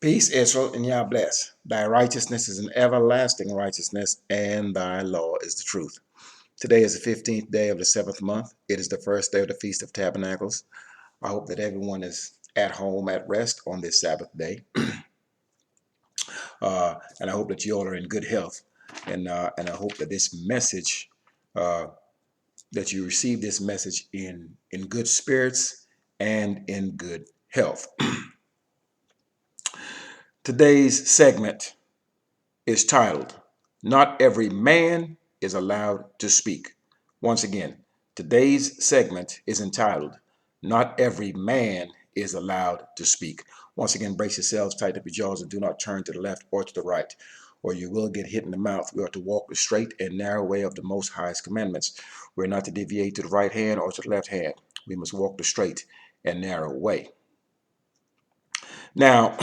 Peace, Israel, and Yah bless. Thy righteousness is an everlasting righteousness, and thy law is the truth. Today is the 15th day of the 7th month. It is the first day of the Feast of Tabernacles. I hope that everyone is at home at rest on this Sabbath day. And I hope that you all are in good health. And I hope that this message, that you receive this message in good spirits and in good health. Today's segment is titled, Not Every Man is Allowed to Speak. Once again, today's segment is entitled, Not Every Man is Allowed to Speak. Once again, brace yourselves, tighten up your jaws, and do not turn to the left or to the right, or you will get hit in the mouth. We are to walk the straight and narrow way of the Most High's commandments. We're not to deviate to the right hand or to the left hand. We must walk the straight and narrow way. Now,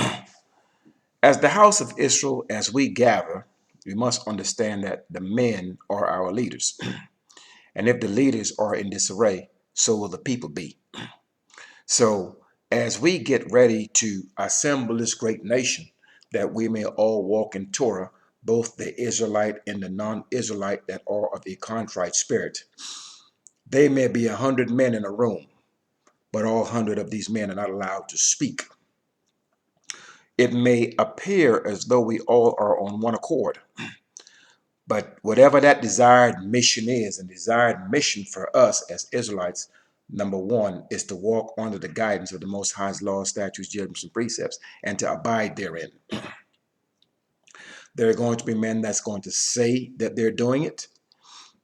as the house of Israel, as we gather, we must understand that the men are our leaders. And if the leaders are in disarray, so will the people be. So as we get ready to assemble this great nation, that we may all walk in Torah, both the Israelite and the non-Israelite that are of a contrite spirit, they may be 100 men in a room, but all 100 of these men are not allowed to speak. It may appear as though we all are on one accord, but whatever that desired mission is, and desired mission for us as Israelites, number one, is to walk under the guidance of the Most High's laws, statutes, judgments, and precepts, and to abide therein. There are going to be men that's going to say that they're doing it.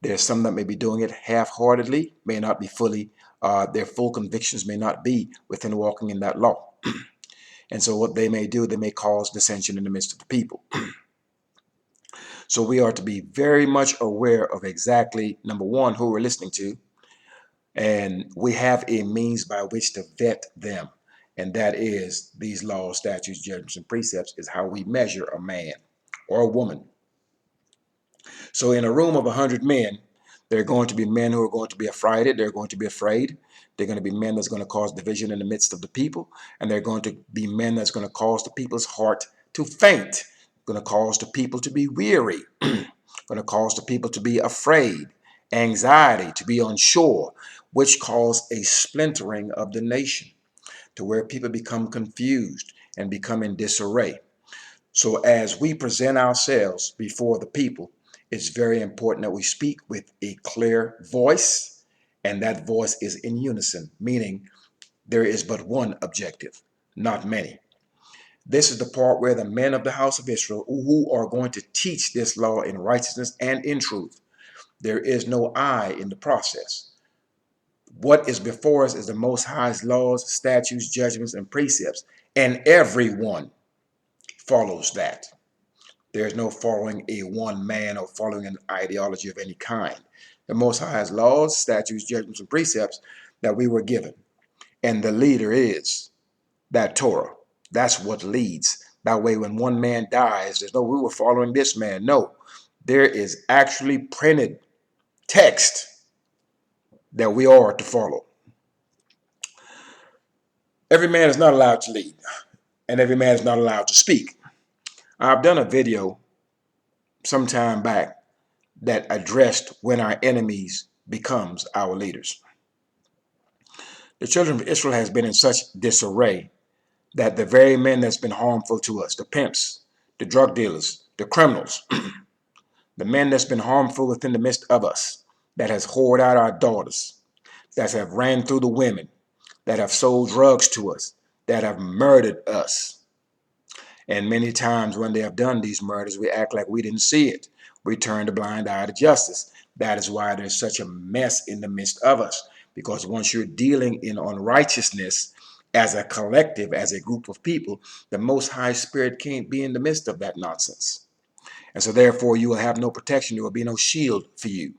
There's some that may be doing it half-heartedly, may not be fully, their full convictions may not be within walking in that law. And so what they may do, they may cause dissension in the midst of the people. So we are to be very much aware of exactly, number one, who we're listening to, and we have a means by which to vet them, and that is these laws, statutes, judgments, and precepts is how we measure a man or a woman. So in a room of 100 men, there are going to be men who are going to be affrighted. They're going to be afraid. They're going to be men that's going to cause division in the midst of the people, and they're going to be men that's going to cause the people's heart to faint, going to cause the people to be weary, going to cause the people to be afraid, anxiety, to be unsure, which cause a splintering of the nation to where people become confused and become in disarray. So as we present ourselves before the people, it's very important that we speak with a clear voice, and that voice is in unison, meaning there is but one objective, not many. This is the part where the men of the house of Israel, who are going to teach this law in righteousness and in truth, there is no I in the process. What is before us is the Most High's laws, statutes, judgments, and precepts, and everyone follows that. There's no following a one man or following an ideology of any kind. The Most High's laws, statutes, judgments, and precepts that we were given. And the leader is that Torah. That's what leads. That way, when one man dies, there's no, we were following this man. No, there is actually printed text that we are to follow. Every man is not allowed to lead, and every man is not allowed to speak. I've done a video some time back that addressed when our enemies becomes our leaders. The children of Israel has been in such disarray that the very men that's been harmful to us, the pimps, the drug dealers, the criminals, the men that's been harmful within the midst of us, that has whored out our daughters, that have ran through the women, that have sold drugs to us, that have murdered us. And many times when they have done these murders, we act like we didn't see it. We turn a blind eye to justice. That is why there's such a mess in the midst of us. Because once you're dealing in unrighteousness as a collective, as a group of people, the Most High Spirit can't be in the midst of that nonsense. And so therefore you will have no protection. There will be no shield for you.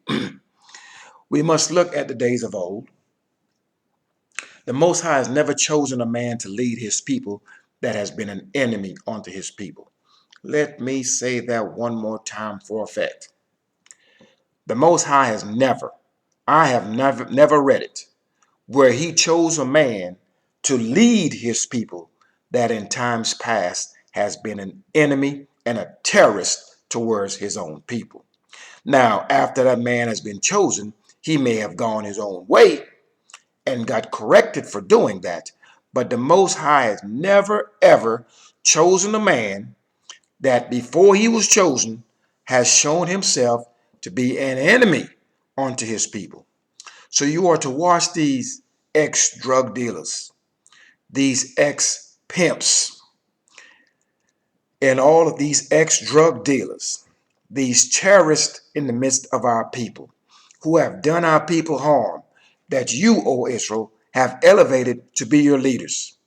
We must look at the days of old. The Most High has never chosen a man to lead his people that has been an enemy unto his people. Let me say that one more time for effect. The Most High has never, I have never read it, where he chose a man to lead his people that in times past has been an enemy and a terrorist towards his own people. Now, after that man has been chosen, he may have gone his own way and got corrected for doing that. But the Most High has never, ever chosen a man that before he was chosen has shown himself to be an enemy unto his people. So you are to watch these ex-drug dealers, these ex-pimps, and all of these ex-drug dealers, these terrorists in the midst of our people who have done our people harm, that you, O Israel, have elevated to be your leaders.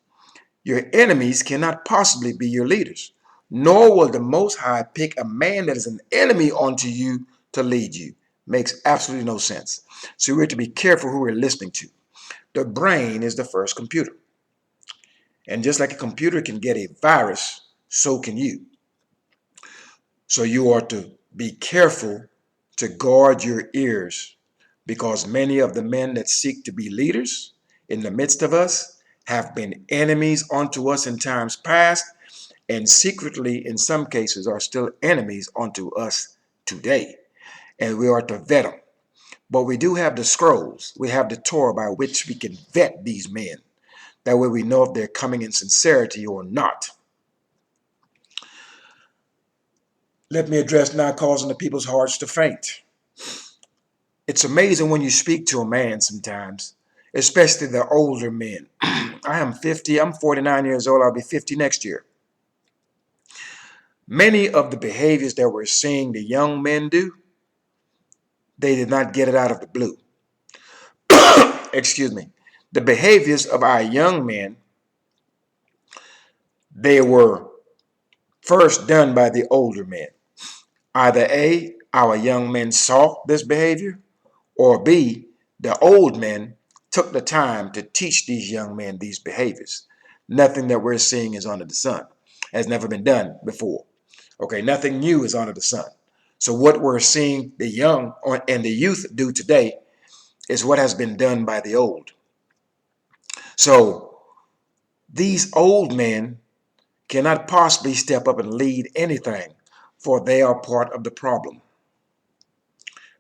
Your enemies cannot possibly be your leaders, nor will the Most High pick a man that is an enemy unto you to lead you. Makes absolutely no sense. So we're to be careful who we're listening to. The brain is the first computer. And just like a computer can get a virus, so can you. So you are to be careful to guard your ears, because many of the men that seek to be leaders in the midst of us have been enemies unto us in times past, and secretly, in some cases, are still enemies unto us today. And we are to vet them. But we do have the scrolls. We have the Torah by which we can vet these men. That way we know if they're coming in sincerity or not. Let me address now causing the people's hearts to faint. It's amazing when you speak to a man sometimes, especially the older men. I am 50, I'm 49 years old, I'll be 50 next year. Many of the behaviors that we're seeing the young men do, they did not get it out of the blue. Excuse me. The behaviors of our young men, they were first done by the older men. Either A, our young men saw this behavior, or B, the old men took the time to teach these young men these behaviors. Nothing that we're seeing is under the sun. Has never been done before. Okay, nothing new is under the sun. So what we're seeing the young and the youth do today is what has been done by the old. So these old men cannot possibly step up and lead anything, for they are part of the problem.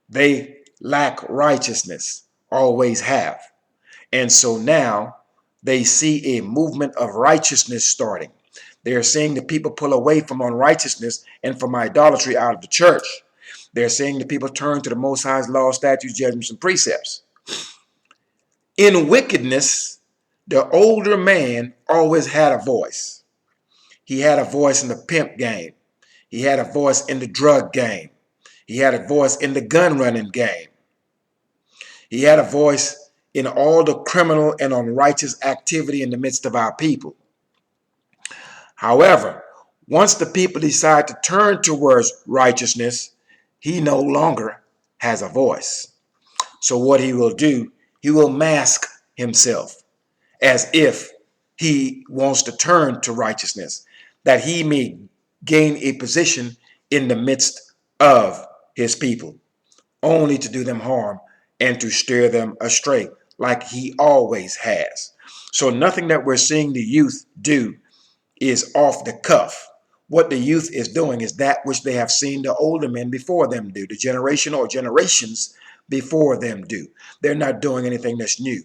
They lack righteousness, always have. And so now they see a movement of righteousness starting. They are seeing the people pull away from unrighteousness and from idolatry out of the church. They're seeing the people turn to the Most High's law, statutes, judgments, and precepts. In wickedness, the older man always had a voice. He had a voice in the pimp game. He had a voice in the drug game. He had a voice in the gun running game. He had a voice in all the criminal and unrighteous activity in the midst of our people. However, once the people decide to turn towards righteousness, he no longer has a voice. So what he will do, he will mask himself as if he wants to turn to righteousness, that he may gain a position in the midst of his people, only to do them harm and to steer them astray, like he always has. So nothing that we're seeing the youth do is off the cuff. What the youth is doing is that which they have seen the older men before them do, the generation or generations before them do. They're not doing anything that's new.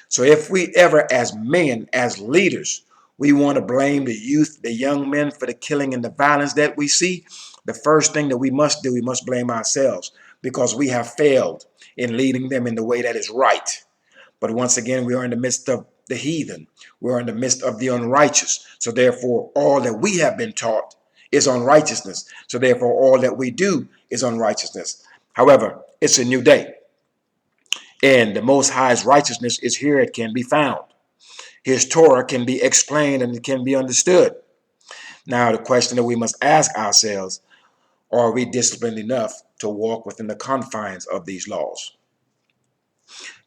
So if we ever, as men, as leaders, we want to blame the youth, the young men, for the killing and the violence that we see, the first thing that we must do, we must blame ourselves, because we have failed in leading them in the way that is right. But once again, we are in the midst of the heathen. We're in the midst of the unrighteous. So therefore, all that we have been taught is unrighteousness. So therefore, all that we do is unrighteousness. However, it's a new day. And the Most High's righteousness is here. It can be found. His Torah can be explained and it can be understood. Now, the question that we must ask ourselves, are we disciplined enough to walk within the confines of these laws?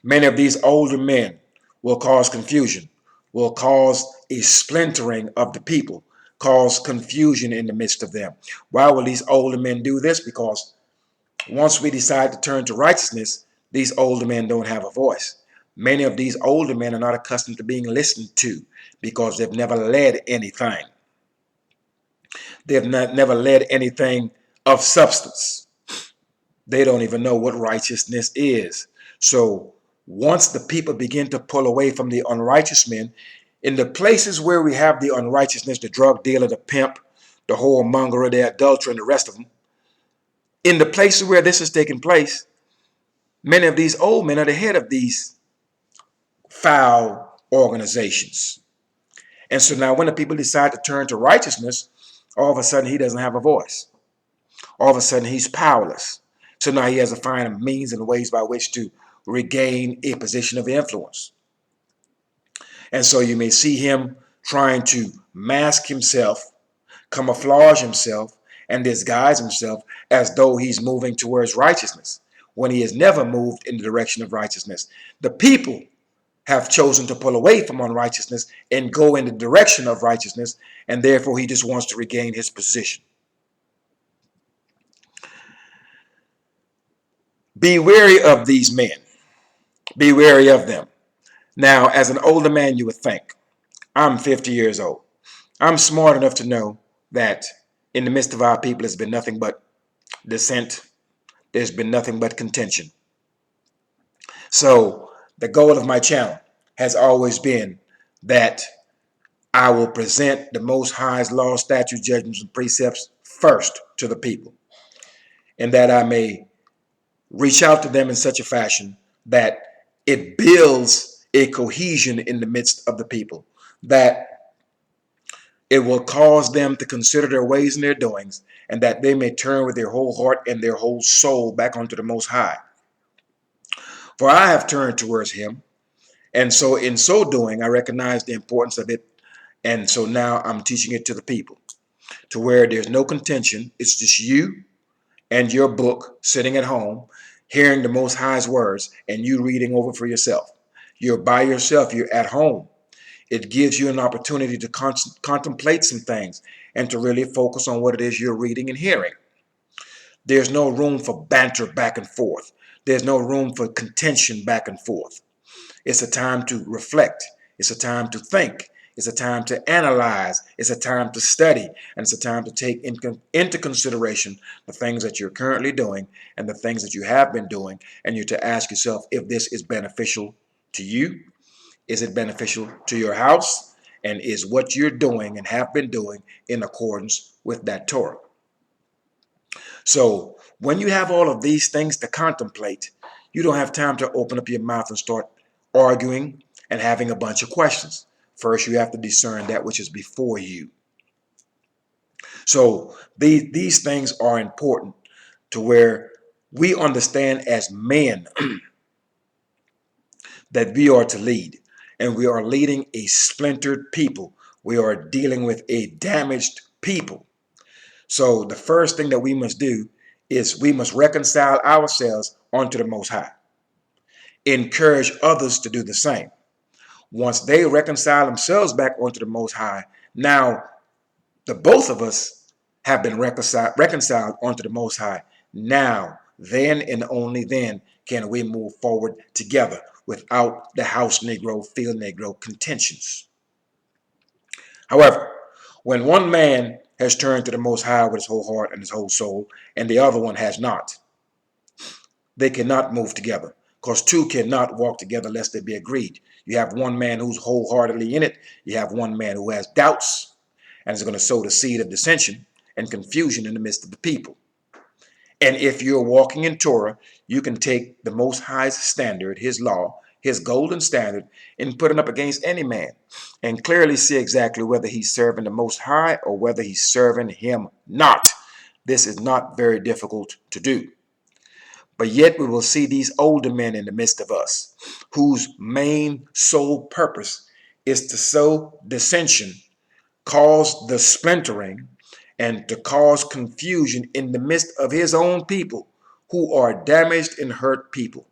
Many of these older men will cause confusion, will cause a splintering of the people, cause confusion in the midst of them. Why will these older men do this? Because once we decide to turn to righteousness, these older men don't have a voice. Many of these older men are not accustomed to being listened to because they've never led anything. They have never led anything of substance. They don't even know what righteousness is. So once the people begin to pull away from the unrighteous men, in the places where we have the unrighteousness, the drug dealer, the pimp, the whoremonger, the adulterer, and the rest of them, in the places where this is taking place, many of these old men are the head of these foul organizations. And so now when the people decide to turn to righteousness, all of a sudden he doesn't have a voice. All of a sudden he's powerless. So now he has to find means and ways by which to regain a position of influence. And so you may see him trying to mask himself, camouflage himself, and disguise himself as though he's moving towards righteousness, when he has never moved in the direction of righteousness. The people have chosen to pull away from unrighteousness and go in the direction of righteousness, and therefore he just wants to regain his position. Be wary of these men. Be wary of them. Now, as an older man, you would think, I'm 50 years old. I'm smart enough to know that in the midst of our people has been nothing but dissent. There's been nothing but contention. So the goal of my channel has always been that I will present the Most High's law, statutes, judgments, and precepts first to the people, and that I may reach out to them in such a fashion that it builds a cohesion in the midst of the people, that it will cause them to consider their ways and their doings, and that they may turn with their whole heart and their whole soul back unto the Most High. For I have turned towards him, and so in so doing, I recognize the importance of it, and so now I'm teaching it to the people, to where there's no contention. It's just you and your book sitting at home, hearing the Most High's words, and you reading over for yourself. You're by yourself. You're at home. It gives you an opportunity to contemplate some things and to really focus on what it is you're reading and hearing. There's no room for banter back and forth. There's no room for contention back and forth. It's a time to reflect. It's a time to think. It's a time to analyze. It's a time to study. And it's a time to take into consideration the things that you're currently doing and the things that you have been doing. And you're to ask yourself if this is beneficial to you. Is it beneficial to your house? And is what you're doing and have been doing in accordance with that Torah? So when you have all of these things to contemplate, you don't have time to open up your mouth and start arguing and having a bunch of questions. First, you have to discern that which is before you. So these things are important to where we understand as men that we are to lead, and we are leading a splintered people. We are dealing with a damaged people. So the first thing that we must do is we must reconcile ourselves unto the Most High. Encourage others to do the same. Once they reconcile themselves back onto the Most High, now the both of us have been reconciled onto the Most High. Now, then and only then can we move forward together without the house Negro, field Negro contentions. However, when one man has turned to the Most High with his whole heart and his whole soul, and the other one has not, they cannot move together, because two cannot walk together lest they be agreed. You have one man who's wholeheartedly in it. You have one man who has doubts and is going to sow the seed of dissension and confusion in the midst of the people. And if you're walking in Torah, you can take the Most High's standard, his law, his golden standard, and put it up against any man and clearly see exactly whether he's serving the Most High or whether he's serving him not. This is not very difficult to do. But yet we will see these older men in the midst of us, whose main sole purpose is to sow dissension, cause the splintering, and to cause confusion in the midst of his own people, who are damaged and hurt people.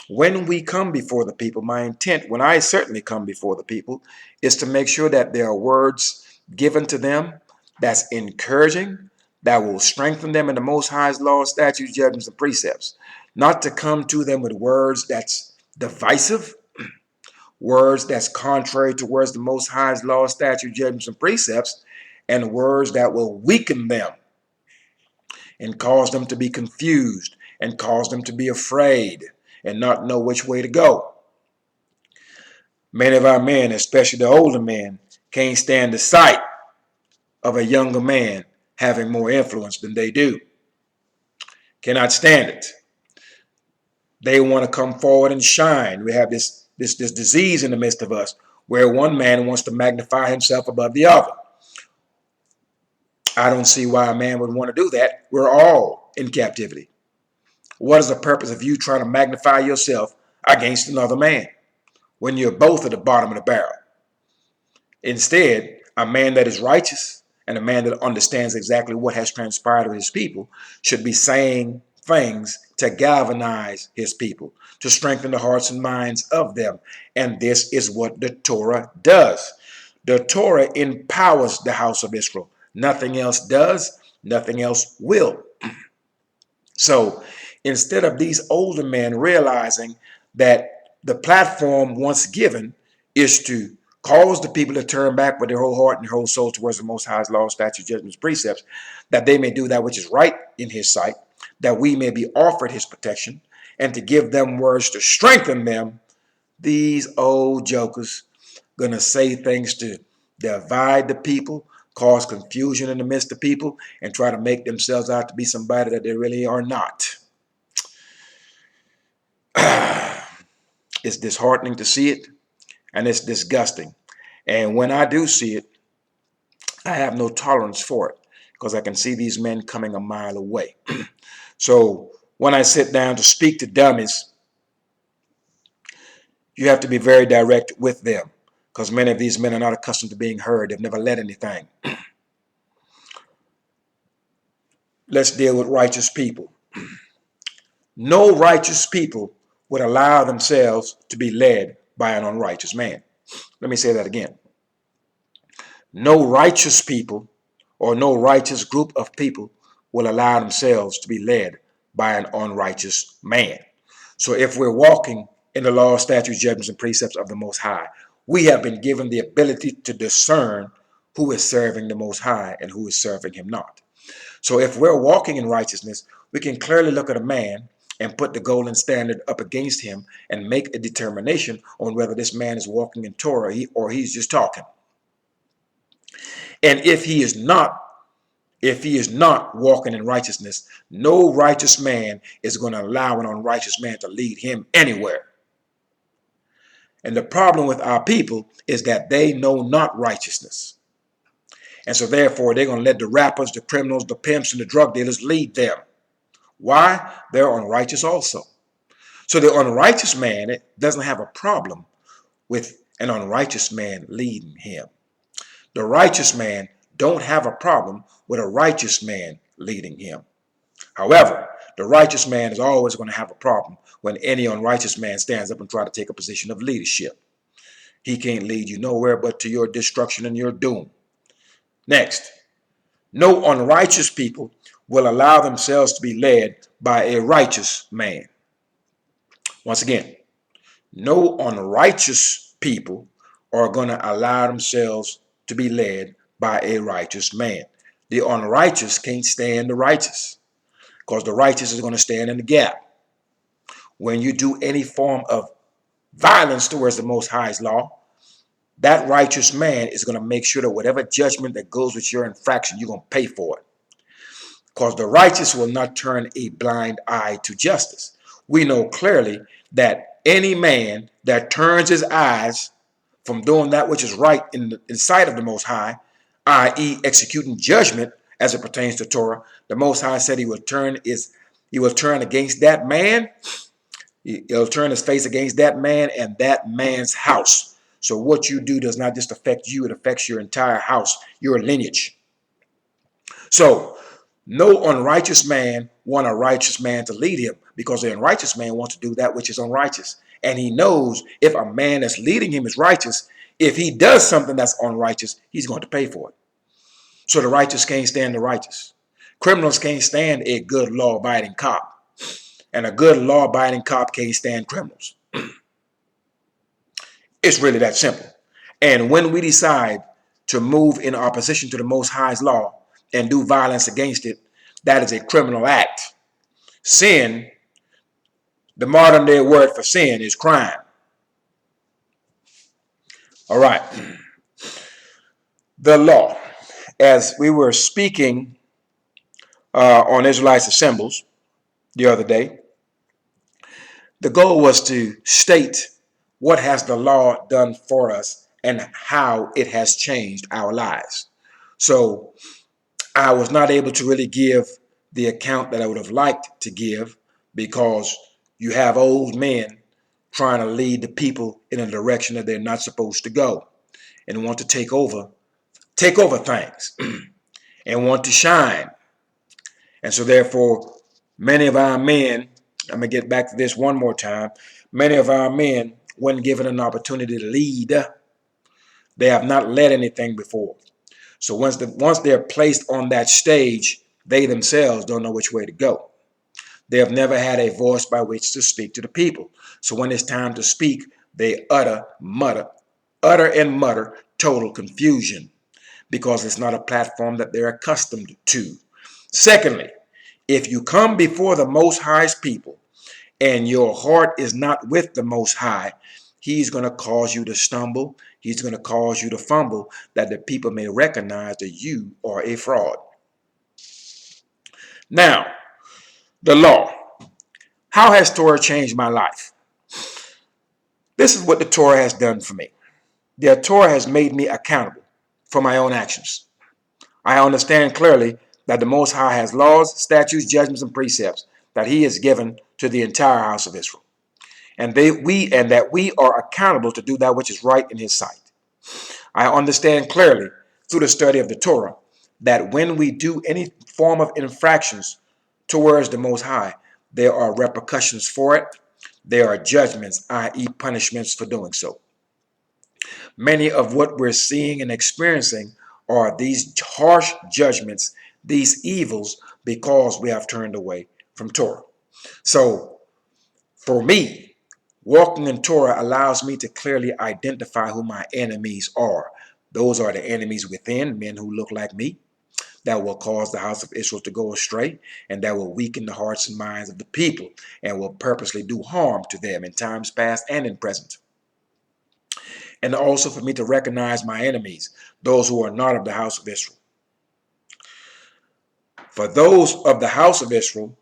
When we come before the people, my intent, when I certainly come before the people, is to make sure that there are words given to them that's encouraging, that will strengthen them in the Most High's law, statutes, judgments, and precepts. Not to come to them with words that's divisive, words that's contrary towards the Most High's law, statutes, judgments, and precepts, and words that will weaken them and cause them to be confused and cause them to be afraid and not know which way to go. Many of our men, especially the older men, can't stand the sight of a younger man having more influence than they do. Cannot stand it. They want to come forward and shine. We have this disease in the midst of us where one man wants to magnify himself above the other. I don't see why a man would want to do that. We're all in captivity. What is the purpose of you trying to magnify yourself against another man when you're both at the bottom of the barrel? Instead, a man that is righteous and a man that understands exactly what has transpired with his people should be saying things to galvanize his people, to strengthen the hearts and minds of them. And this is what the Torah does. The Torah empowers the house of Israel. Nothing else does, nothing else will. So instead of these older men realizing that the platform once given is to cause the people to turn back with their whole heart and their whole soul towards the Most High's law, statutes, judgments, precepts, that they may do that which is right in his sight, that we may be offered his protection, and to give them words to strengthen them, these old jokers gonna say things to divide the people, cause confusion in the midst of people, and try to make themselves out to be somebody that they really are not. It's disheartening to see it, and it's disgusting. And when I do see it, I have no tolerance for it because I can see these men coming a mile away. So when I sit down to speak to dummies, you have to be very direct with them because many of these men are not accustomed to being heard. They've never led anything. Let's deal with righteous people. No righteous people would allow themselves to be led by an unrighteous man. Let me say that again. No righteous people or no righteous group of people will allow themselves to be led by an unrighteous man. So if we're walking in the law, statutes, judgments, and precepts of the Most High, we have been given the ability to discern who is serving the Most High and who is serving him not. So if we're walking in righteousness, we can clearly look at a man and put the golden standard up against him and make a determination on whether this man is walking in Torah or he's just talking. And if he is not walking in righteousness, no righteous man is going to allow an unrighteous man to lead him anywhere. And the problem with our people is that they know not righteousness. And so therefore, they're going to let the rappers, the criminals, the pimps, and the drug dealers lead them. Why? They're unrighteous also. So the unrighteous man doesn't have a problem with an unrighteous man leading him. The righteous man don't have a problem with a righteous man leading him. However, the righteous man is always going to have a problem when any unrighteous man stands up and tries to take a position of leadership. He can't lead you nowhere but to your destruction and your doom. Next, no unrighteous people will allow themselves to be led by a righteous man. Once again, no unrighteous people are going to allow themselves to be led by a righteous man. The unrighteous can't stand the righteous because the righteous is going to stand in the gap. When you do any form of violence towards the Most High's law, that righteous man is going to make sure that whatever judgment that goes with your infraction, you're going to pay for it. Because the righteous will not turn a blind eye to justice. We know clearly that any man that turns his eyes from doing that which is right in sight of the Most High, i.e. executing judgment as it pertains to Torah, the Most High said he will turn against that man. He'll turn his face against that man and that man's house. So what you do does not just affect you, it affects your entire house, your lineage. So no unrighteous man wants a righteous man to lead him because the unrighteous man wants to do that which is unrighteous. And he knows if a man that's leading him is righteous, if he does something that's unrighteous, he's going to pay for it. So the righteous can't stand the righteous. Criminals can't stand a good law-abiding cop. And a good law-abiding cop can't stand criminals. It's really that simple. And when we decide to move in opposition to the Most High's law and do violence against it, that is a criminal act. Sin, the modern day word for sin, is crime. All right. The law. As we were speaking on Israelites Assembles the other day, the goal was to state what has the law done for us and how it has changed our lives. So I was not able to really give the account that I would have liked to give, because you have old men trying to lead the people in a direction that they're not supposed to go and want to take over things and want to shine. And so therefore, many of our men, I'm going to get back to this one more time, many of our men, when given an opportunity to lead, they have not led anything before. So once they're placed on that stage, they themselves don't know which way to go. They have never had a voice by which to speak to the people. So when it's time to speak, they utter and mutter total confusion, because it's not a platform that they're accustomed to. Secondly, if you come before the Most High's people and your heart is not with the Most High, He's going to cause you to stumble. He's going to cause you to fumble, that the people may recognize that you are a fraud. Now, the law. How has Torah changed my life? This is what the Torah has done for me. The Torah has made me accountable for my own actions. I understand clearly that the Most High has laws, statutes, judgments, and precepts that He has given to the entire house of Israel, and that we are accountable to do that which is right in His sight. I understand clearly through the study of the Torah that when we do any form of infractions towards the Most High, there are repercussions for it. There are judgments, i.e. punishments for doing so. Many of what we're seeing and experiencing are these harsh judgments, these evils, because we have turned away from Torah. So for me, walking in Torah allows me to clearly identify who my enemies are. Those are the enemies within, men who look like me, that will cause the house of Israel to go astray, and that will weaken the hearts and minds of the people, and will purposely do harm to them in times past and in present. And also for me to recognize my enemies, those who are not of the house of Israel. For those of the house of Israel,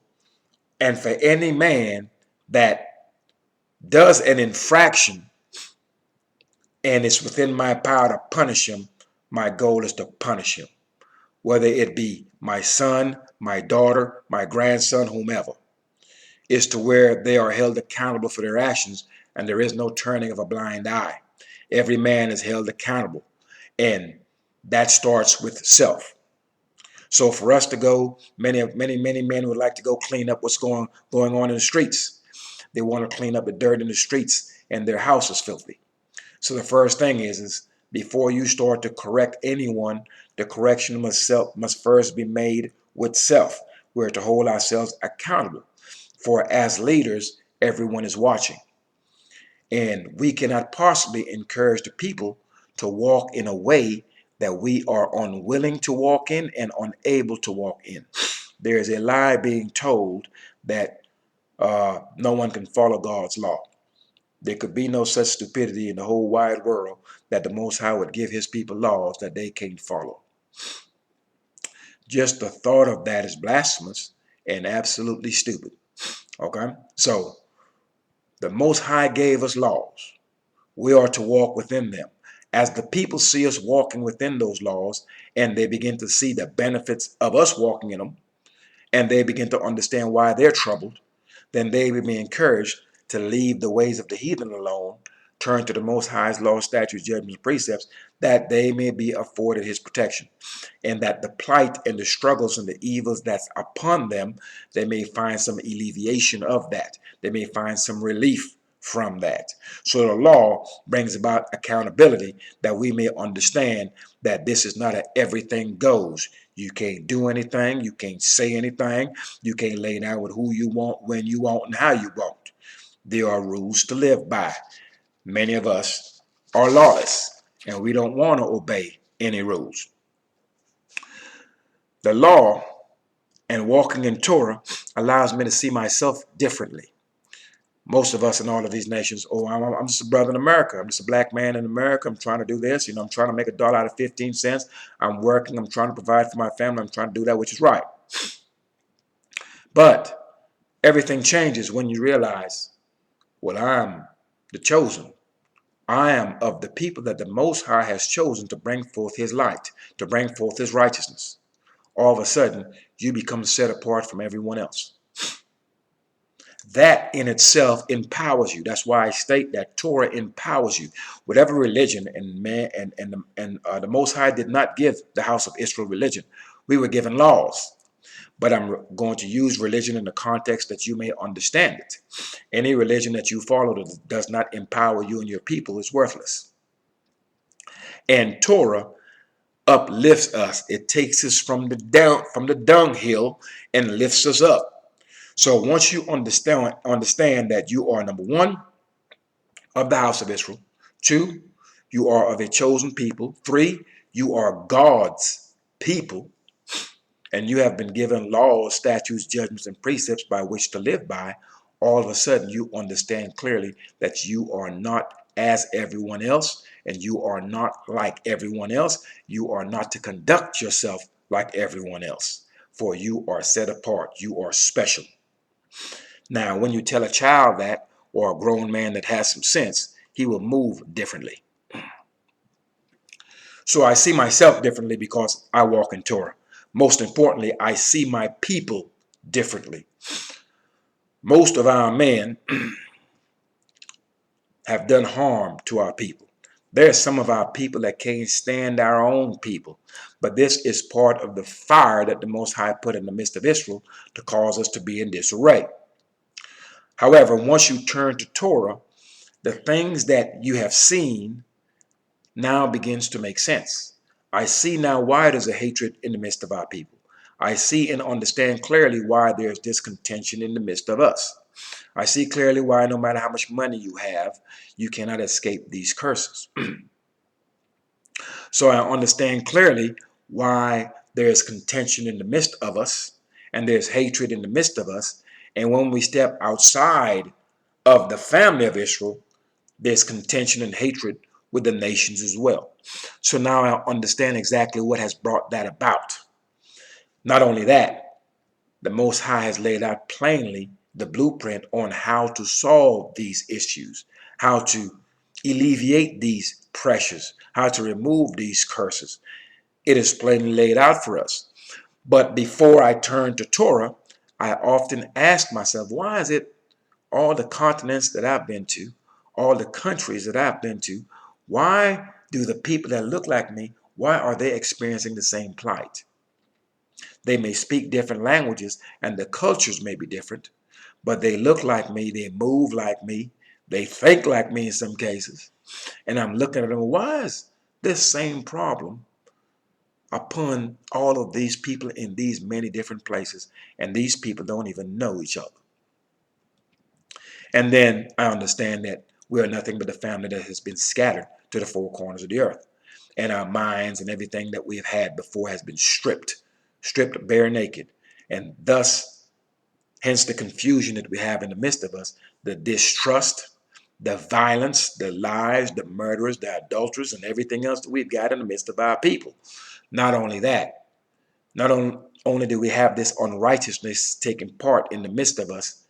and for any man that does an infraction and it's within my power to punish him, my goal is to punish him. Whether it be my son, my daughter, my grandson, whomever, is to where they are held accountable for their actions, and there is no turning of a blind eye. Every man is held accountable, and that starts with self. So for us to go, many men would like to go clean up what's going on in the streets. They want to clean up the dirt in the streets, and their house is filthy. So the first thing is before you start to correct anyone, the correction must first be made with self. We're to hold ourselves accountable. For as leaders, everyone is watching. And we cannot possibly encourage the people to walk in a way that we are unwilling to walk in and unable to walk in. There is a lie being told that no one can follow God's law. There could be no such stupidity in the whole wide world that the Most High would give His people laws that they can't follow. Just the thought of that is blasphemous and absolutely stupid. Okay? So, the Most High gave us laws. We are to walk within them. As the people see us walking within those laws, and they begin to see the benefits of us walking in them, and they begin to understand why they're troubled, then they will be encouraged to leave the ways of the heathen alone, turn to the Most High's law, statutes, judgments, precepts, that they may be afforded His protection, and that the plight and the struggles and the evils that's upon them, they may find some alleviation of that. They may find some relief from that. So the law brings about accountability, that we may understand that this is not an everything goes. You can't do anything. You can't say anything. You can't lay down with who you want, when you want, and how you want. There are rules to live by. Many of us are lawless, and we don't want to obey any rules. The law and walking in Torah allows me to see myself differently. Most of us in all of these nations, oh, I'm just a brother in America. I'm just a black man in America. I'm trying to do this. I'm trying to make $1 out of 15 cents. I'm working. I'm trying to provide for my family. I'm trying to do that which is right. But everything changes when you realize, well, I'm the chosen. I am of the people that the Most High has chosen to bring forth his light, to bring forth his righteousness. All of a sudden, you become set apart from everyone else. That in itself empowers you. That's why I state that Torah empowers you. Whatever religion and the Most High did not give the house of Israel religion. We were given laws. But I'm going to use religion in the context that you may understand it. Any religion that you follow that does not empower you and your people is worthless. And Torah uplifts us. It takes us from the dunghill and lifts us up. So once you understand that you are, number one, of the house of Israel. 2, you are of a chosen people. 3, you are God's people. And you have been given laws, statutes, judgments, and precepts by which to live by. All of a sudden, you understand clearly that you are not as everyone else, and you are not like everyone else. You are not to conduct yourself like everyone else, for you are set apart. You are special. Now, when you tell a child that, or a grown man that has some sense, he will move differently. So I see myself differently because I walk in Torah. Most importantly, I see my people differently. Most of our men have done harm to our people. There's some of our people that can't stand our own people. But this is part of the fire that the Most High put in the midst of Israel to cause us to be in disarray. However, once you turn to Torah, the things that you have seen now begins to make sense. I see now why there's a hatred in the midst of our people. I see and understand clearly why there's this contention in the midst of us. I see clearly why no matter how much money you have, you cannot escape these curses. So I understand clearly why there's contention in the midst of us and there's hatred in the midst of us. And when we step outside of the family of Israel, there's contention and hatred with the nations as well. So now I understand exactly what has brought that about. Not only that, the Most High has laid out plainly the blueprint on how to solve these issues, how to alleviate these pressures, how to remove these curses. It is plainly laid out for us. But before I turn to Torah, I often ask myself, why is it all the continents that I've been to, all the countries that I've been to, why do the people that look like me, why are they experiencing the same plight? They may speak different languages and the cultures may be different, but they look like me, they move like me, they think like me in some cases. And I'm looking at them, why is this same problem upon all of these people in these many different places, and these people don't even know each other? And then I understand that we are nothing but a family that has been scattered to the four corners of the earth. And our minds and everything that we've had before has been stripped bare naked. And thus, hence the confusion that we have in the midst of us, the distrust, the violence, the lies, the murderers, the adulterers, and everything else that we've got in the midst of our people. Not only that, not only do we have this unrighteousness taking part in the midst of us,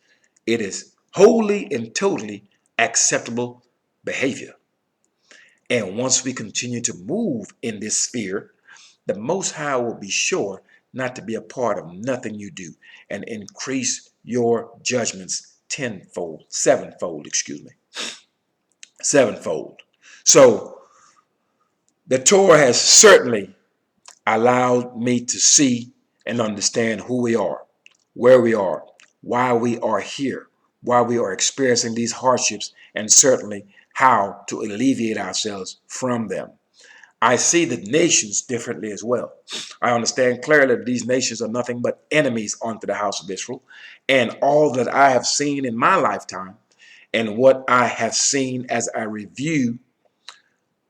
it is wholly and totally acceptable behavior. And once we continue to move in this sphere, the Most High will be sure not to be a part of nothing you do and increase your judgments sevenfold. So the Torah has certainly allowed me to see and understand who we are, where we are, why we are here, why we are experiencing these hardships, and certainly how to alleviate ourselves from them. I see the nations differently as well. I understand clearly that these nations are nothing but enemies unto the house of Israel. And all that I have seen in my lifetime and what I have seen as I review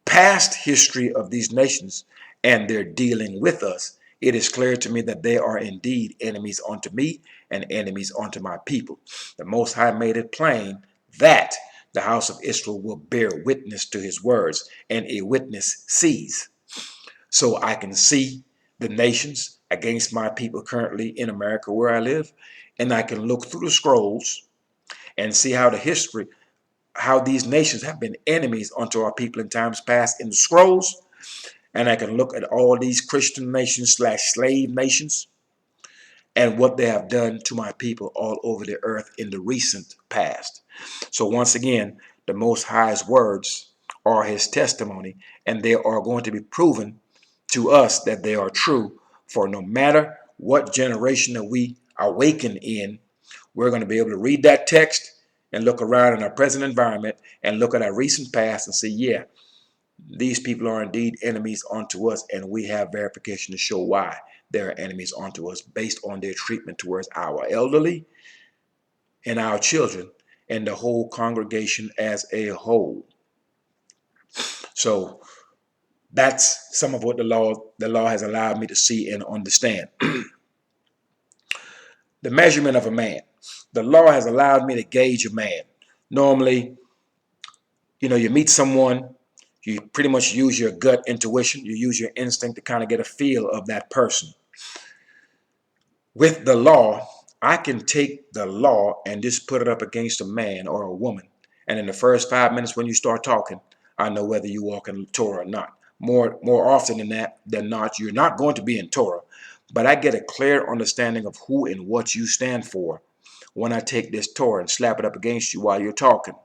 past history of these nations and they're dealing with us, it is clear to me that they are indeed enemies unto me and enemies unto my people. The Most High made it plain that the house of Israel will bear witness to his words, and a witness sees. So I can see the nations against my people currently in America where I live, and I can look through the scrolls and see how the history, how these nations have been enemies unto our people in times past in the scrolls. And I can look at all these Christian nations / slave nations and what they have done to my people all over the earth in the recent past. So once again, the Most High's words are his testimony, and they are going to be proven to us that they are true. For no matter what generation that we awaken in, we're going to be able to read that text and look around in our present environment and look at our recent past and say, yeah, these people are indeed enemies unto us, and we have verification to show why they're enemies unto us based on their treatment towards our elderly and our children and the whole congregation as a whole. So that's some of what the law has allowed me to see and understand. The measurement of a man. The law has allowed me to gauge a man. Normally, you meet someone, you pretty much use your gut intuition, you use your instinct to kind of get a feel of that person. With the law, I can take the law and just put it up against a man or a woman, and in the first 5 minutes when you start talking, I know whether you walk in Torah or not. More often than not, you're not going to be in Torah, but I get a clear understanding of who and what you stand for when I take this Torah and slap it up against you while you're talking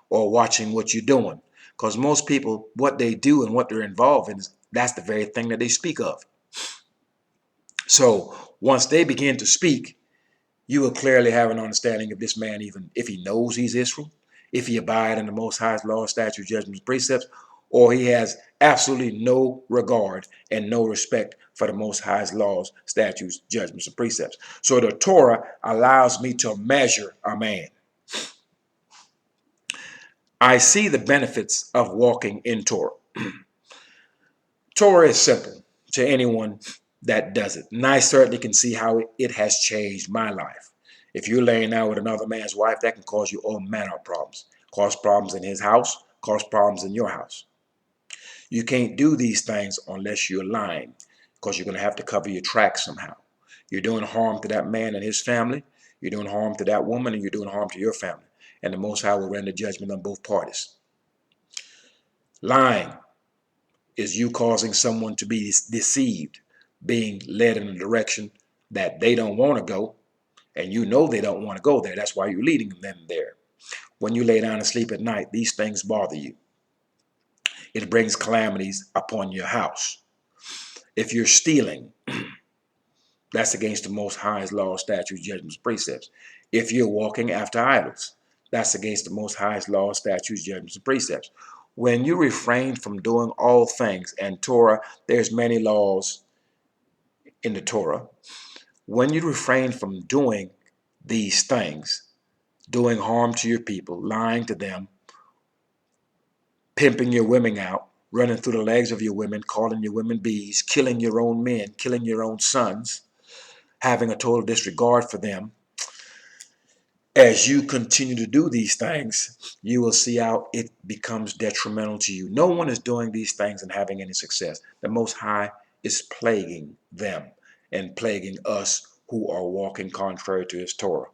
or watching what you're doing. Because most people, what they do and what they're involved in, that's the very thing that they speak of. So once they begin to speak, you will clearly have an understanding of this man, even if he knows he's Israel, if he abide in the Most High's law, statutes, judgments, precepts, or he has absolutely no regard and no respect for the Most High's laws, statutes, judgments, and precepts. So the Torah allows me to measure a man. I see the benefits of walking in Torah. Torah is simple to anyone that does it, and I certainly can see how it has changed my life. If you're laying out with another man's wife, that can cause you all manner of problems. Cause problems in his house, cause problems in your house. You can't do these things unless you're lying, because you're going to have to cover your tracks somehow. You're doing harm to that man and his family. You're doing harm to that woman, and you're doing harm to your family. And the Most High will render judgment on both parties. Lying is you causing someone to be deceived, being led in a direction that they don't want to go, and you know they don't want to go there. That's why you're leading them there. When you lay down and sleep at night, these things bother you. It brings calamities upon your house. If you're stealing, that's against the Most High's law, statutes, judgments, precepts. If you're walking after idols, that's against the Most High's law, statutes, judgments, and precepts. When you refrain from doing all things, and Torah, there's many laws in the Torah. When you refrain from doing these things, doing harm to your people, lying to them, pimping your women out, running through the legs of your women, calling your women bees, killing your own men, killing your own sons, having a total disregard for them. As you continue to do these things, you will see how it becomes detrimental to you. No one is doing these things and having any success. The Most High is plaguing them and plaguing us who are walking contrary to his Torah.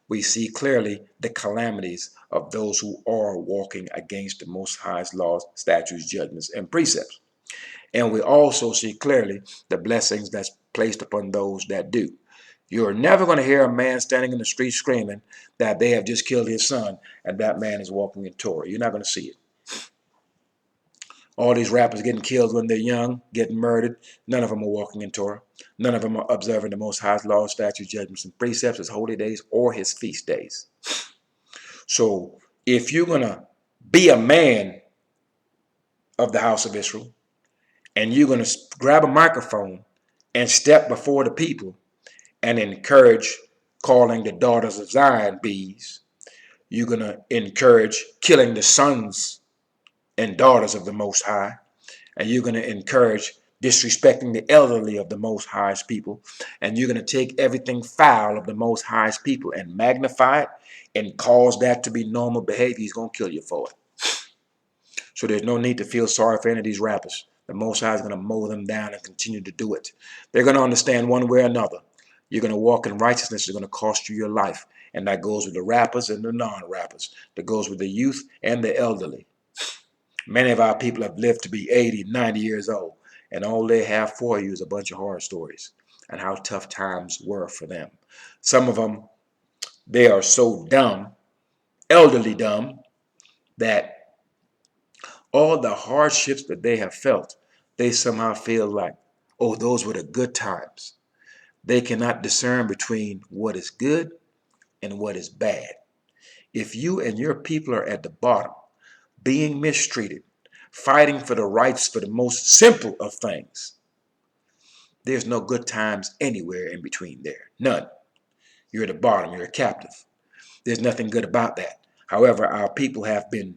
We see clearly the calamities of those who are walking against the Most High's laws, statutes, judgments, and precepts. And we also see clearly the blessings that's placed upon those that do. You're never going to hear a man standing in the street screaming that they have just killed his son and that man is walking in Torah. You're not going to see it. All these rappers getting killed when they're young, getting murdered, none of them are walking in Torah. None of them are observing the Most High's laws, statutes, judgments, and precepts, his holy days, or his feast days. So if you're going to be a man of the house of Israel, and you're going to grab a microphone and step before the people and encourage calling the daughters of Zion bees, you're going to encourage killing the sons and daughters of the Most High, and you're going to encourage disrespecting the elderly of the Most High's people, and you're going to take everything foul of the Most High's people and magnify it and cause that to be normal behavior, he's going to kill you for it. So there's no need to feel sorry for any of these rappers. The Most High is going to mow them down and continue to do it. They're going to understand one way or another. You're going to walk in righteousness. It's going to cost you your life. And that goes with the rappers and the non-rappers. That goes with the youth and the elderly. Many of our people have lived to be 80, 90 years old. And all they have for you is a bunch of horror stories and how tough times were for them. Some of them, they are so dumb, elderly dumb, that all the hardships that they have felt, they somehow feel like, oh, those were the good times. They cannot discern between what is good and what is bad. If you and your people are at the bottom, being mistreated, fighting for the rights for the most simple of things, there's no good times anywhere in between there. None. You're at the bottom. You're a captive. There's nothing good about that. However, our people have been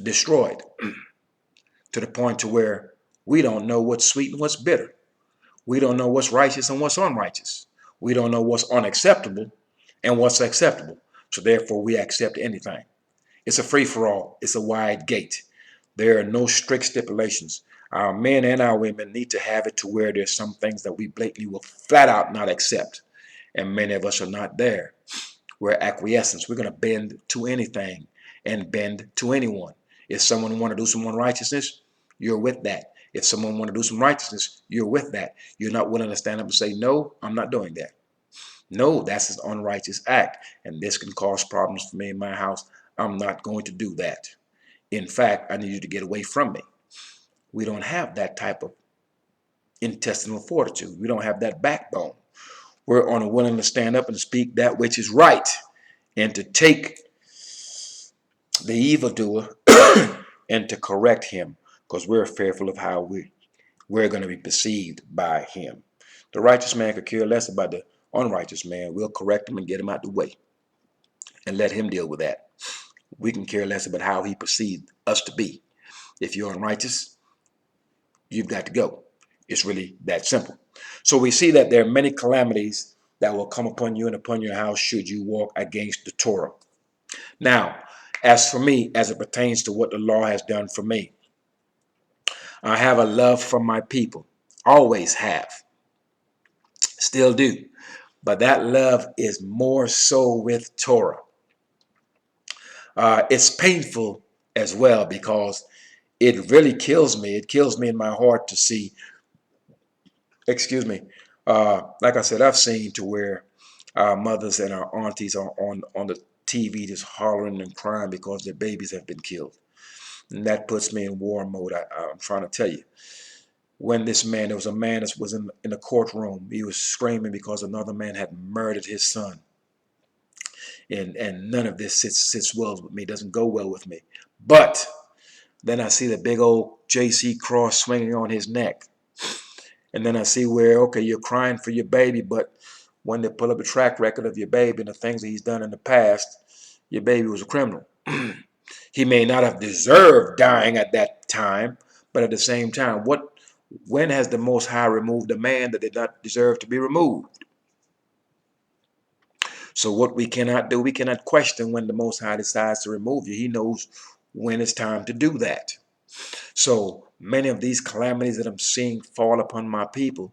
destroyed to the point to where we don't know what's sweet and what's bitter. We don't know what's righteous and what's unrighteous. We don't know what's unacceptable and what's acceptable. So therefore, we accept anything. It's a free-for-all. It's a wide gate. There are no strict stipulations. Our men and our women need to have it to where there's some things that we blatantly will flat out not accept. And many of us are not there. We're acquiescence. We're going to bend to anything and bend to anyone. If someone want to do some unrighteousness, you're with that. If someone want to do some righteousness, you're with that. You're not willing to stand up and say, no, I'm not doing that. No, that's an unrighteous act, and this can cause problems for me in my house. I'm not going to do that. In fact, I need you to get away from me. We don't have that type of intestinal fortitude. We don't have that backbone. We're unwilling to stand up and speak that which is right and to take the evildoer and to correct him, because we're fearful of how we're going to be perceived by him. The righteous man could care less about the unrighteous man. We'll correct him and get him out the way and let him deal with that. We can care less about how he perceived us to be. If you're unrighteous, you've got to go. It's really that simple. So we see that there are many calamities that will come upon you and upon your house should you walk against the Torah. Now, as for me, as it pertains to what the law has done for me, I have a love for my people. Always have. Still do. But that love is more so with Torah. It's painful as well because it really kills me. It kills me in my heart to see, like I said, I've seen to where our mothers and our aunties are on the TV just hollering and crying because their babies have been killed. And that puts me in war mode. I'm trying to tell you. When there was a man that was in the courtroom. He was screaming because another man had murdered his son. And none of this sits well with me, doesn't go well with me. But then I see the big old JC cross swinging on his neck. And then I see where, okay, you're crying for your baby, but when they pull up a track record of your baby and the things that he's done in the past, your baby was a criminal. He may not have deserved dying at that time, but at the same time, when has the Most High removed a man that did not deserve to be removed? So what we cannot do, we cannot question when the Most High decides to remove you. He knows when it's time to do that. So many of these calamities that I'm seeing fall upon my people,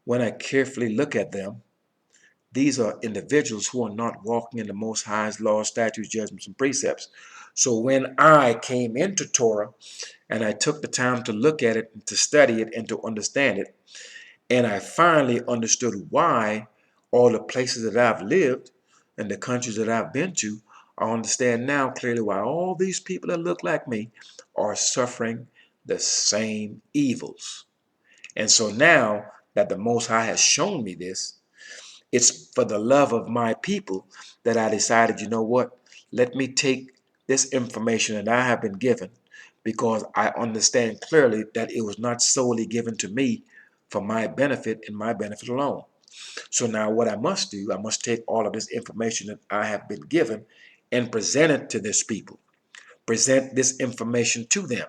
when I carefully look at them, these are individuals who are not walking in the Most High's laws, statutes, judgments, and precepts. So when I came into Torah and I took the time to look at it, and to study it, and to understand it, and I finally understood why all the places that I've lived and the countries that I've been to, I understand now clearly why all these people that look like me are suffering the same evils. And so now that the Most High has shown me this, it's for the love of my people that I decided, you know what, let me take this information that I have been given, because I understand clearly that it was not solely given to me for my benefit and my benefit alone. So now what I must do, I must take all of this information that I have been given and present it to this people. Present this information to them.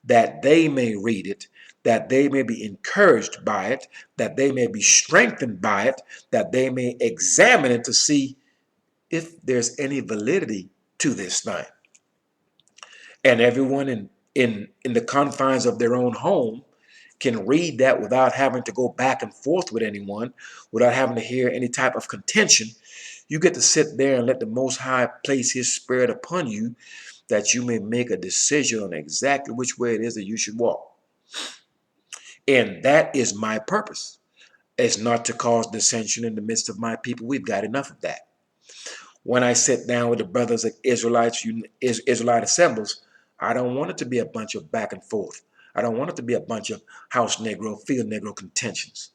that they may read it, that they may be encouraged by it, that they may be strengthened by it, that they may examine it to see if there's any validity to this thing. And everyone in the confines of their own home can read that without having to go back and forth with anyone, without having to hear any type of contention. You get to sit there and let the Most High place his spirit upon you, that you may make a decision on exactly which way it is that you should walk. And that is my purpose. It's not to cause dissension in the midst of my people. We've got enough of that. When I sit down with the brothers of Israelite assemblies, I don't want it to be a bunch of back and forth. I don't want it to be a bunch of house Negro, field Negro contentions.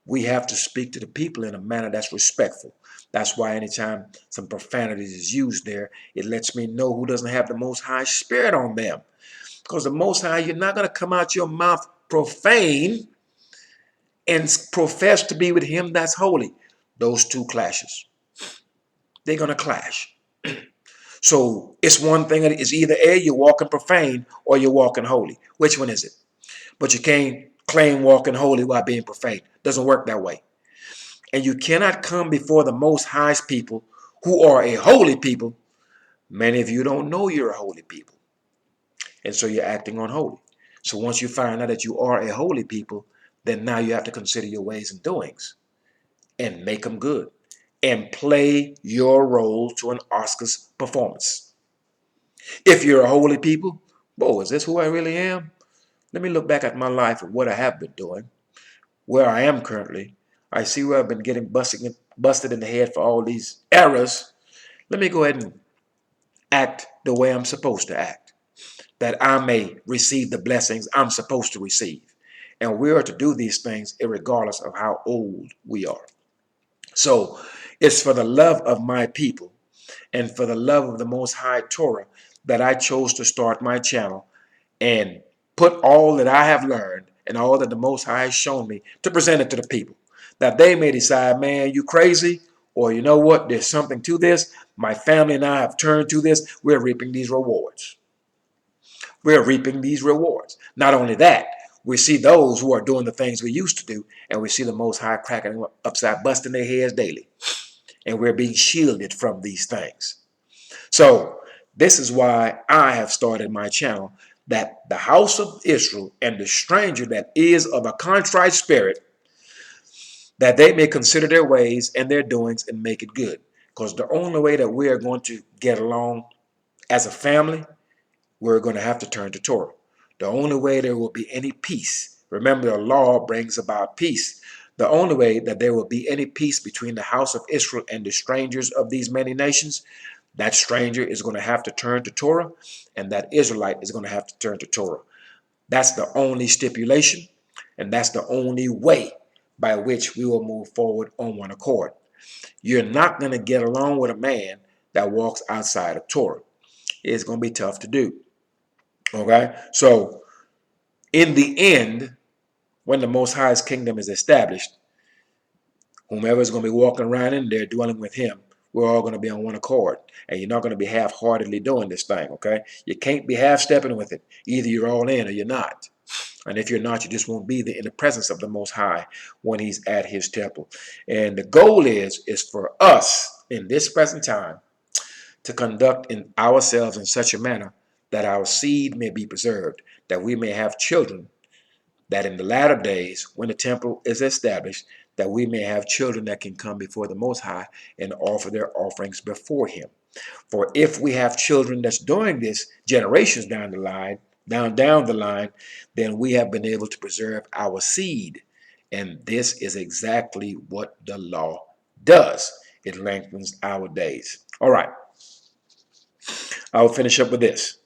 We have to speak to the people in a manner that's respectful. That's why anytime some profanity is used there, it lets me know who doesn't have the Most High Spirit on them. Because the Most High, you're not going to come out your mouth profane and profess to be with him that's holy. Those two clashes. They're going to clash. So it's one thing, it's either A, you're walking profane or you're walking holy. Which one is it? But you can't claim walking holy while being profane. Doesn't work that way. And you cannot come before the Most High's people who are a holy people. Many of you don't know you're a holy people. And so you're acting unholy. So once you find out that you are a holy people, then now you have to consider your ways and doings and make them good. And play your role to an Oscar's performance. If you're a holy people, boy, is this who I really am? Let me look back at my life and what I have been doing, where I am currently. I see where I've been getting busted in the head for all these errors. Let me go ahead and act the way I'm supposed to act, that I may receive the blessings I'm supposed to receive. And we are to do these things regardless of how old we are. So it's for the love of my people and for the love of the Most High Torah that I chose to start my channel and put all that I have learned and all that the Most High has shown me to present it to the people, that they may decide, man, you crazy, or you know what, there's something to this. My family and I have turned to this. We're reaping these rewards. We're reaping these rewards. Not only that, we see those who are doing the things we used to do, and we see the Most High cracking them upside, busting their heads daily. And we're being shielded from these things. So this is why I have started my channel, that the house of Israel and the stranger that is of a contrite spirit, that they may consider their ways and their doings and make it good. Because the only way that we are going to get along as a family, we're going to have to turn to Torah. The only way there will be any peace, remember the law brings about peace. The only way that there will be any peace between the house of Israel and the strangers of these many nations, that stranger is going to have to turn to Torah, and that Israelite is going to have to turn to Torah. That's the only stipulation, and that's the only way by which we will move forward on one accord. You're not going to get along with a man that walks outside of Torah. It's going to be tough to do. Okay? So, in the end, when the Most High's kingdom is established, whomever is going to be walking around in there dwelling with him, we're all going to be on one accord. And you're not going to be half-heartedly doing this thing, okay? You can't be half-stepping with it. Either you're all in or you're not. And if you're not, you just won't be in the presence of the Most High when he's at his temple. And the goal is for us in this present time to conduct in ourselves in such a manner that our seed may be preserved, that we may have children, that in the latter days, when the temple is established, that we may have children that can come before the Most High and offer their offerings before him. For if we have children that's doing this generations down the line, down the line, then we have been able to preserve our seed. And this is exactly what the law does. It lengthens our days. All right. I will finish up with this.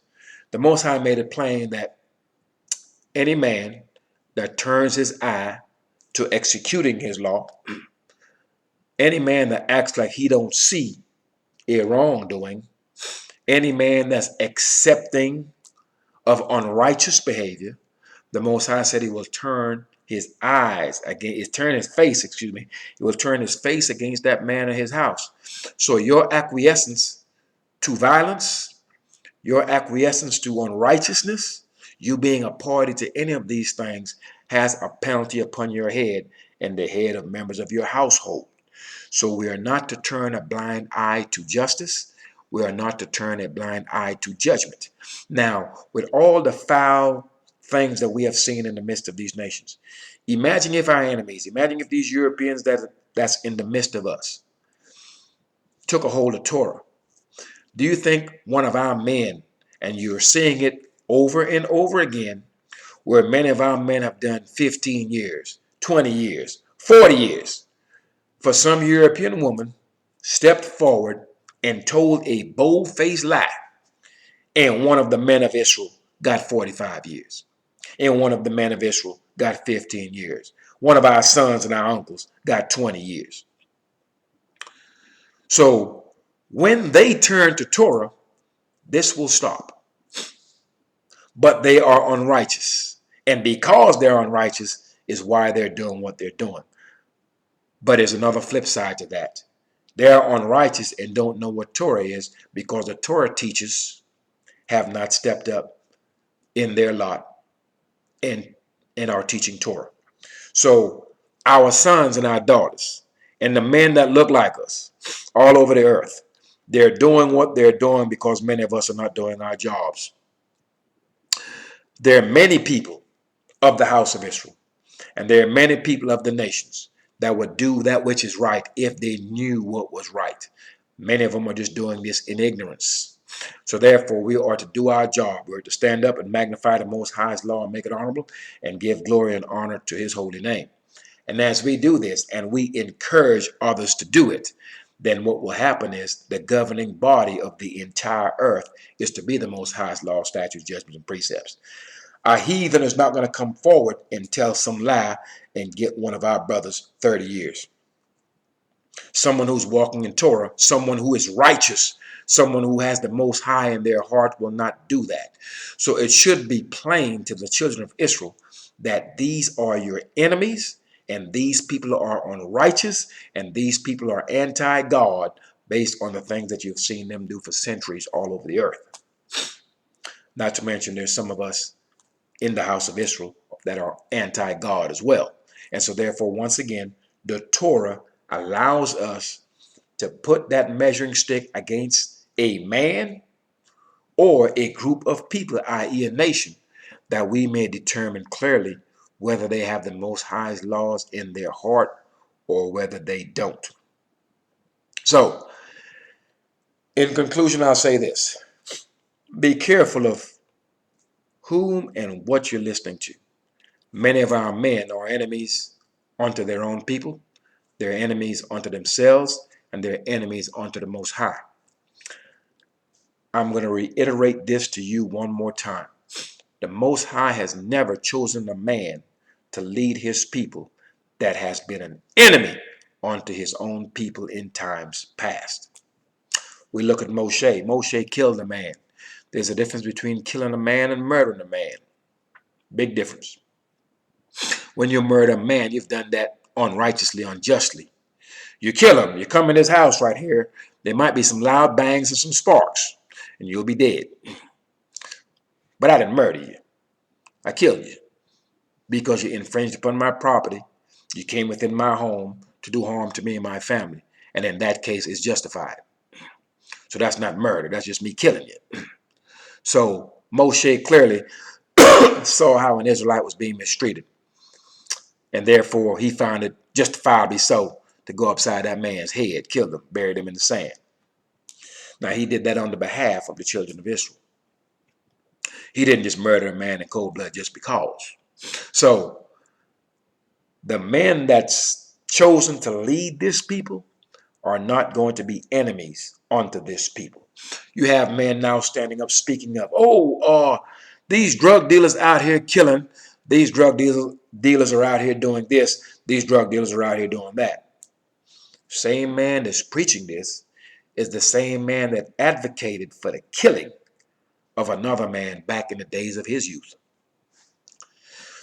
The Most High made it plain that any man that turns his eye to executing his law, any man that acts like he don't see a wrongdoing, any man that's accepting of unrighteous behavior, the Most High said he will turn his eyes against, he will turn his face against that man in his house. So your acquiescence to violence, your acquiescence to unrighteousness, You being a party to any of these things has a penalty upon your head and the head of members of your household. So we are not to turn a blind eye to justice. We are not to turn a blind eye to judgment. Now, with all the foul things that we have seen in the midst of these nations, imagine if our enemies, imagine if these Europeans that's in the midst of us took a hold of Torah. Do you think one of our men, and you're seeing it over and over again, where many of our men have done 15 years, 20 years, 40 years, for some European woman stepped forward and told a bold-faced lie, and one of the men of Israel got 45 years, and one of the men of Israel got 15 years. One of our sons and our uncles got 20 years. So when they turn to Torah, this will stop. But they are unrighteous. And because they're unrighteous is why they're doing what they're doing. But there's another flip side to that. They are unrighteous and don't know what Torah is because the Torah teachers have not stepped up in their lot and are teaching Torah. So our sons and our daughters and the men that look like us all over the earth, they're doing what they're doing because many of us are not doing our jobs. There are many people of the house of Israel, and there are many people of the nations that would do that which is right if they knew what was right. Many of them are just doing this in ignorance. So therefore, we are to do our job. We're to stand up and magnify the Most High's law and make it honorable and give glory and honor to his holy name. And as we do this and we encourage others to do it, then what will happen is the governing body of the entire earth is to be the Most High's law, statutes, judgments, and precepts. A heathen is not going to come forward and tell some lie and get one of our brothers 30 years. Someone who's walking in Torah, someone who is righteous, someone who has the Most High in their heart will not do that. So it should be plain to the children of Israel that these are your enemies and these people are unrighteous and these people are anti-God based on the things that you've seen them do for centuries all over the earth. Not to mention there's some of us in the house of Israel that are anti-God as well. And so therefore, once again, the Torah allows us to put that measuring stick against a man or a group of people, i.e. a nation, that we may determine clearly whether they have the Most High's laws in their heart or whether they don't. So, in conclusion, I'll say this. Be careful of whom and what you're listening to. Many of our men are enemies unto their own people. They're enemies unto themselves, and they're enemies unto the Most High. I'm going to reiterate this to you one more time. The Most High has never chosen a man to lead his people that has been an enemy unto his own people in times past. We look at Moshe. Moshe killed a man. There's a difference between killing a man and murdering a man. Big difference. When you murder a man, you've done that unrighteously, unjustly. You kill him. You come in his house right here. There might be some loud bangs and some sparks, and you'll be dead. But I didn't murder you. I killed you because you infringed upon my property. You came within my home to do harm to me and my family. And in that case, it's justified. So that's not murder. That's just me killing you. So Moshe clearly saw how an Israelite was being mistreated. And therefore, he found it justifiably so to go upside that man's head, kill him, bury him in the sand. Now, he did that on the behalf of the children of Israel. He didn't just murder a man in cold blood just because. So, the men that's chosen to lead this people are not going to be enemies unto this people. You have men now standing up, speaking up. These drug dealers out here killing. These drug dealers are out here doing this. These drug dealers are out here doing that. Same man that's preaching this is the same man that advocated for the killing of another man back in the days of his youth.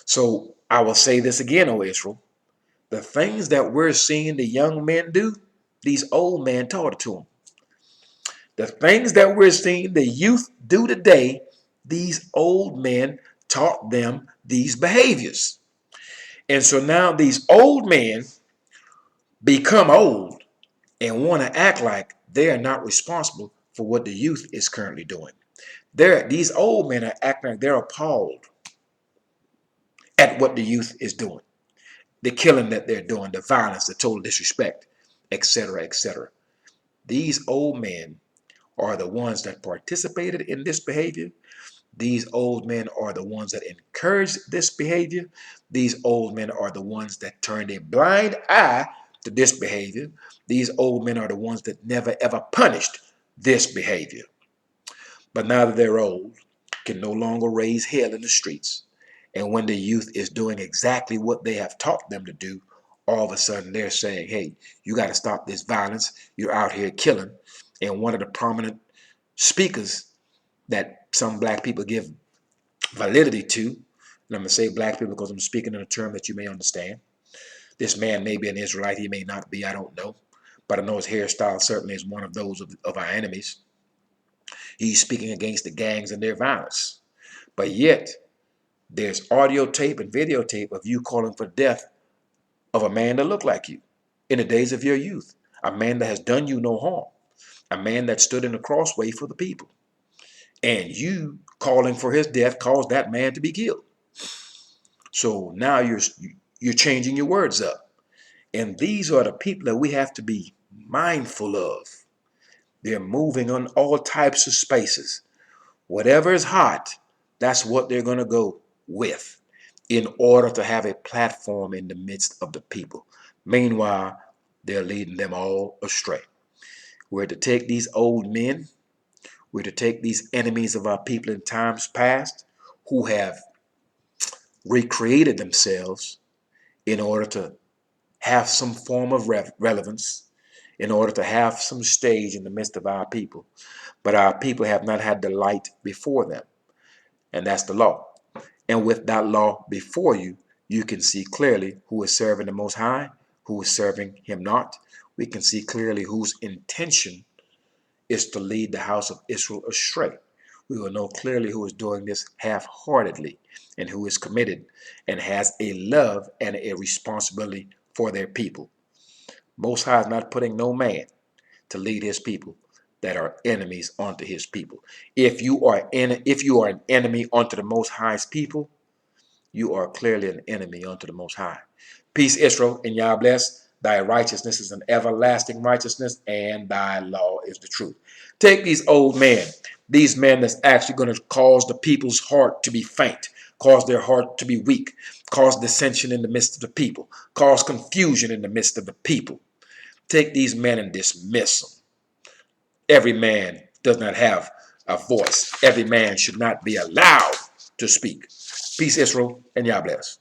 So I will say this again, O Israel. The things that we're seeing the young men do, these old men taught it to them. The things that we're seeing the youth do today, these old men taught them these behaviors. And so now these old men become old and want to act like they are not responsible for what the youth is currently doing. These old men are acting like they're appalled at what the youth is doing, the killing that they're doing, the violence, the total disrespect, etc., etc. These old men are the ones that participated in this behavior. These old men are the ones that encouraged this behavior. These old men are the ones that turned a blind eye to this behavior. These old men are the ones that never ever punished this behavior. But now that they're old, can no longer raise hell in the streets. And when the youth is doing exactly what they have taught them to do, all of a sudden they're saying, hey, you got to stop this violence. You're out here killing. And one of the prominent speakers that some black people give validity to, and I'm going to say black people because I'm speaking in a term that you may understand. This man may be an Israelite, he may not be, I don't know. But I know his hairstyle certainly is one of those of our enemies. He's speaking against the gangs and their violence. But yet, there's audio tape and videotape of you calling for death of a man that looked like you in the days of your youth. A man that has done you no harm. A man that stood in the crossway for the people. And you calling for his death caused that man to be killed. So now you're changing your words up. And these are the people that we have to be mindful of. They're moving on all types of spaces. Whatever is hot, that's what they're going to go with in order to have a platform in the midst of the people. Meanwhile, they're leading them all astray. We're to take these old men, we're to take these enemies of our people in times past who have recreated themselves in order to have some form of relevance, in order to have some stage in the midst of our people. But our people have not had the light before them, and that's the law. And with that law before you, you can see clearly who is serving the Most High, who is serving him not. We can see clearly whose intention is to lead the house of Israel astray. We will know clearly who is doing this half-heartedly and who is committed and has a love and a responsibility for their people. Most High is not putting no man to lead his people that are enemies unto his people. If you are an enemy unto the Most High's people, you are clearly an enemy unto the Most High. Peace, Israel, and Yah bless. Thy righteousness is an everlasting righteousness, and thy law is the truth. Take these old men, these men that's actually going to cause the people's heart to be faint, cause their heart to be weak, cause dissension in the midst of the people, cause confusion in the midst of the people. Take these men and dismiss them. Every man does not have a voice. Every man should not be allowed to speak. Peace, Israel, and Yah bless.